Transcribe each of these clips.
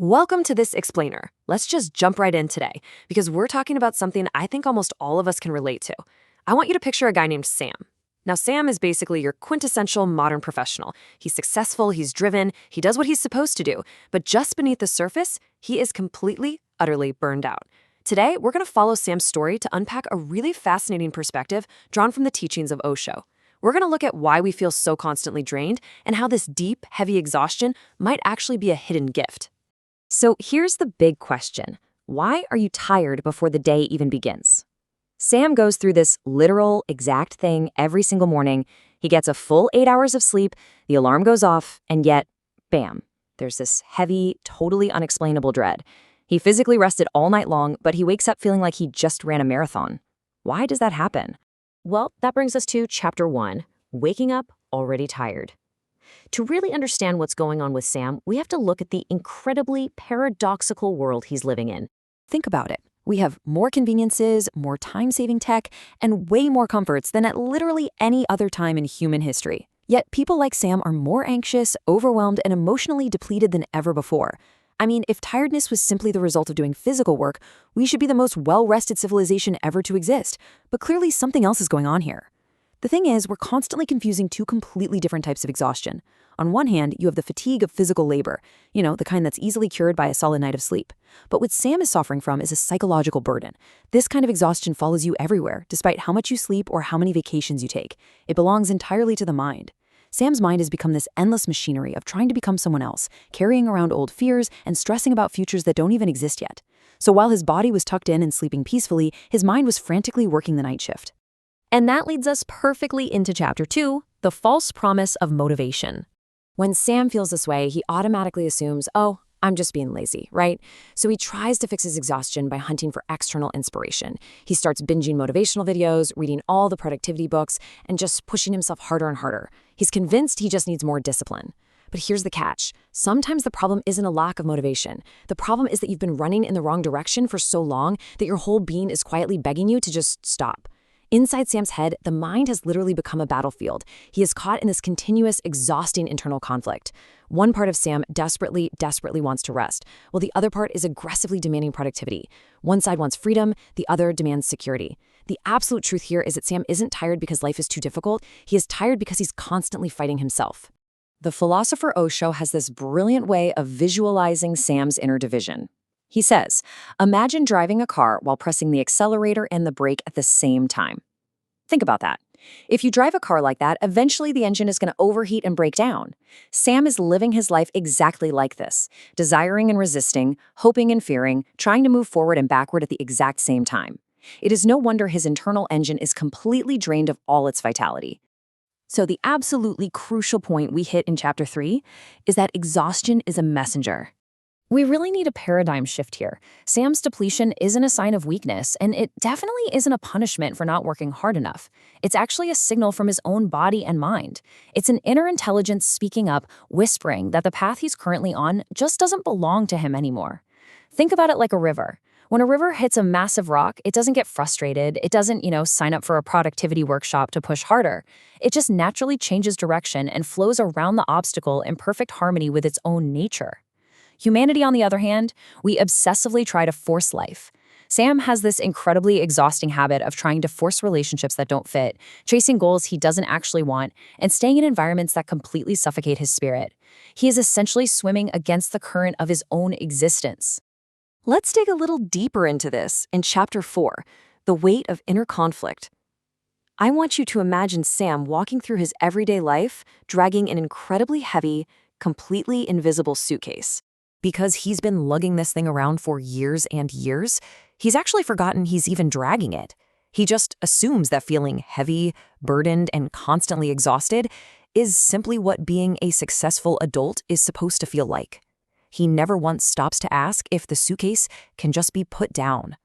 Welcome to this explainer. Let's just jump right in today because we're talking about something I think almost all of us can relate to. I want you to picture a guy named Sam. Now, Sam is basically your quintessential modern professional. He's successful, he's driven, he does what he's supposed to do, but just beneath the surface, he is completely, utterly burned out. Today, we're going to follow Sam's story to unpack a really fascinating perspective drawn from the teachings of Osho. We're going to look at why we feel so constantly drained and how this deep, heavy exhaustion might actually be a hidden gift. So here's the big question. Why are you tired before the day even begins? Sam goes through this literal, exact thing every single morning. He gets a full 8 hours of sleep, the alarm goes off, and yet, bam, there's this heavy, totally unexplainable dread. He physically rested all night long, but he wakes up feeling like he just ran a marathon. Why does that happen? Well, that brings us to Chapter 1, Waking Up Already Tired. To really understand what's going on with Sam, we have to look at the incredibly paradoxical world he's living in. Think about it. We have more conveniences, more time-saving tech, and way more comforts than at literally any other time in human history. Yet people like Sam are more anxious, overwhelmed, and emotionally depleted than ever before. I mean, if tiredness was simply the result of doing physical work, we should be the most well-rested civilization ever to exist. But clearly something else is going on here. The thing is, we're constantly confusing two completely different types of exhaustion. On one hand, you have the fatigue of physical labor, the kind that's easily cured by a solid night of sleep. But what Sam is suffering from is a psychological burden. This kind of exhaustion follows you everywhere, despite how much you sleep or how many vacations you take. It belongs entirely to the mind. Sam's mind has become this endless machinery of trying to become someone else, carrying around old fears and stressing about futures that don't even exist yet. So while his body was tucked in and sleeping peacefully, his mind was frantically working the night shift. And that leads us perfectly into Chapter 2, the false promise of motivation. When Sam feels this way, he automatically assumes, oh, I'm just being lazy, right? So he tries to fix his exhaustion by hunting for external inspiration. He starts binging motivational videos, reading all the productivity books, and just pushing himself harder and harder. He's convinced he just needs more discipline. But here's the catch. Sometimes the problem isn't a lack of motivation. The problem is that you've been running in the wrong direction for so long that your whole being is quietly begging you to just stop. Inside Sam's head, the mind has literally become a battlefield. He is caught in this continuous, exhausting internal conflict. One part of Sam desperately wants to rest, while the other part is aggressively demanding productivity. One side wants freedom, the other demands security. The absolute truth here is that Sam isn't tired because life is too difficult. He is tired because he's constantly fighting himself. The philosopher Osho has this brilliant way of visualizing Sam's inner division. He says, imagine driving a car while pressing the accelerator and the brake at the same time. Think about that. If you drive a car like that, eventually the engine is going to overheat and break down. Sam is living his life exactly like this, desiring and resisting, hoping and fearing, trying to move forward and backward at the exact same time. It is no wonder his internal engine is completely drained of all its vitality. So the absolutely crucial point we hit in Chapter 3 is that exhaustion is a messenger. We really need a paradigm shift here. Sam's depletion isn't a sign of weakness, and it definitely isn't a punishment for not working hard enough. It's actually a signal from his own body and mind. It's an inner intelligence speaking up, whispering that the path he's currently on just doesn't belong to him anymore. Think about it like a river. When a river hits a massive rock, it doesn't get frustrated. It doesn't, sign up for a productivity workshop to push harder. It just naturally changes direction and flows around the obstacle in perfect harmony with its own nature. Humanity, on the other hand, we obsessively try to force life. Sam has this incredibly exhausting habit of trying to force relationships that don't fit, chasing goals he doesn't actually want, and staying in environments that completely suffocate his spirit. He is essentially swimming against the current of his own existence. Let's dig a little deeper into this in Chapter 4, the weight of inner conflict. I want you to imagine Sam walking through his everyday life, dragging an incredibly heavy, completely invisible suitcase. Because he's been lugging this thing around for years and years, he's actually forgotten he's even dragging it. He just assumes that feeling heavy, burdened, and constantly exhausted is simply what being a successful adult is supposed to feel like. He never once stops to ask if the suitcase can just be put down.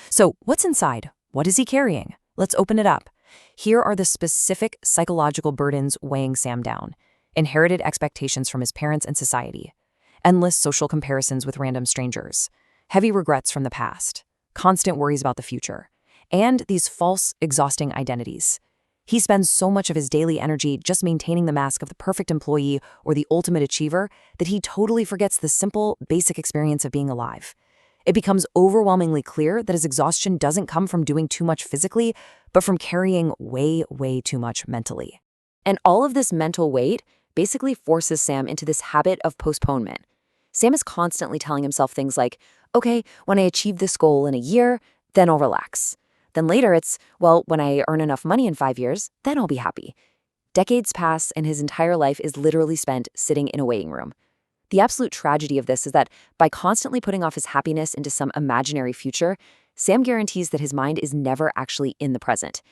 So what's inside? What is he carrying? Let's open it up. Here are the specific psychological burdens weighing Sam down. Inherited expectations from his parents and society. Endless social comparisons with random strangers, heavy regrets from the past, constant worries about the future, and these false, exhausting identities. He spends so much of his daily energy just maintaining the mask of the perfect employee or the ultimate achiever that he totally forgets the simple, basic experience of being alive. It becomes overwhelmingly clear that his exhaustion doesn't come from doing too much physically, but from carrying way, way too much mentally. And all of this mental weight basically forces Sam into this habit of postponement. Sam is constantly telling himself things like, okay, when I achieve this goal in a year, then I'll relax. Then later it's, well, when I earn enough money in 5 years, then I'll be happy. Decades pass and his entire life is literally spent sitting in a waiting room. The absolute tragedy of this is that by constantly putting off his happiness into some imaginary future, Sam guarantees that his mind is never actually in the present.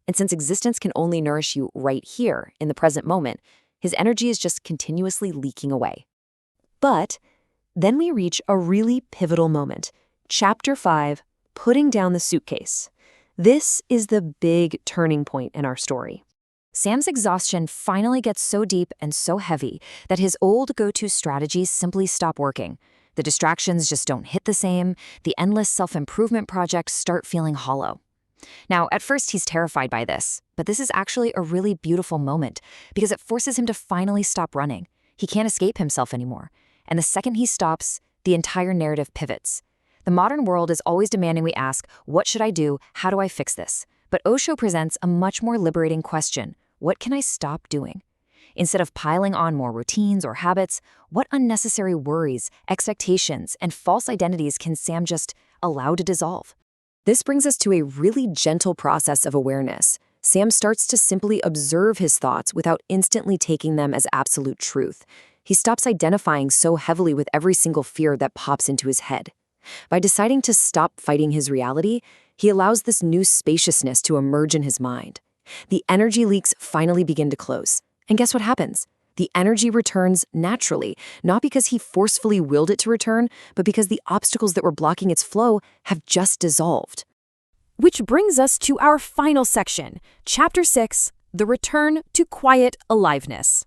And since existence can only nourish you right here, in the present moment, his energy is just continuously leaking away. But then we reach a really pivotal moment. Chapter 5, Putting Down the Suitcase. This is the big turning point in our story. Sam's exhaustion finally gets so deep and so heavy that his old go-to strategies simply stop working. The distractions just don't hit the same. The endless self-improvement projects start feeling hollow. Now, at first he's terrified by this, but this is actually a really beautiful moment because it forces him to finally stop running. He can't escape himself anymore. And the second he stops, the entire narrative pivots. The modern world is always demanding we ask, what should I do? How do I fix this? But Osho presents a much more liberating question. What can I stop doing? Instead of piling on more routines or habits, what unnecessary worries, expectations, and false identities can Sam just allow to dissolve? This brings us to a really gentle process of awareness. Sam starts to simply observe his thoughts without instantly taking them as absolute truth. He stops identifying so heavily with every single fear that pops into his head. By deciding to stop fighting his reality, he allows this new spaciousness to emerge in his mind. The energy leaks finally begin to close. And guess what happens? The energy returns naturally, not because he forcefully willed it to return, but because the obstacles that were blocking its flow have just dissolved. Which brings us to our final section, Chapter 6, The Return to Quiet Aliveness.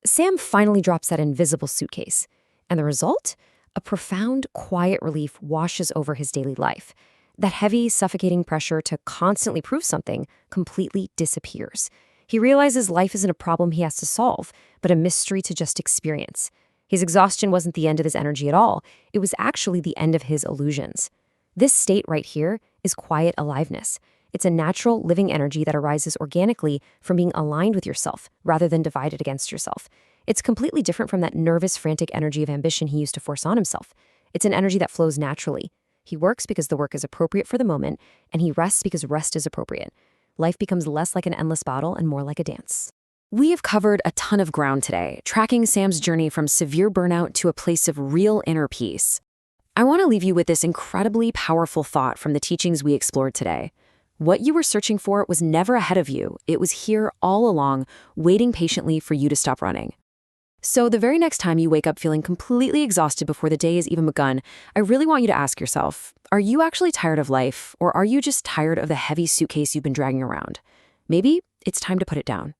Sam finally drops that invisible suitcase, and the result? A profound, quiet relief washes over his daily life. That heavy, suffocating pressure to constantly prove something completely disappears. He realizes life isn't a problem he has to solve, but a mystery to just experience. His exhaustion wasn't the end of his energy at all. It was actually the end of his illusions. This state right here is quiet aliveness. It's a natural, living energy that arises organically from being aligned with yourself rather than divided against yourself. It's completely different from that nervous, frantic energy of ambition he used to force on himself. It's an energy that flows naturally. He works because the work is appropriate for the moment, and he rests because rest is appropriate. Life becomes less like an endless battle and more like a dance. We have covered a ton of ground today, tracking Sam's journey from severe burnout to a place of real inner peace. I want to leave you with this incredibly powerful thought from the teachings we explored today. What you were searching for was never ahead of you. It was here all along, waiting patiently for you to stop running. So the very next time you wake up feeling completely exhausted before the day has even begun, I really want you to ask yourself, are you actually tired of life, or are you just tired of the heavy suitcase you've been dragging around? Maybe it's time to put it down.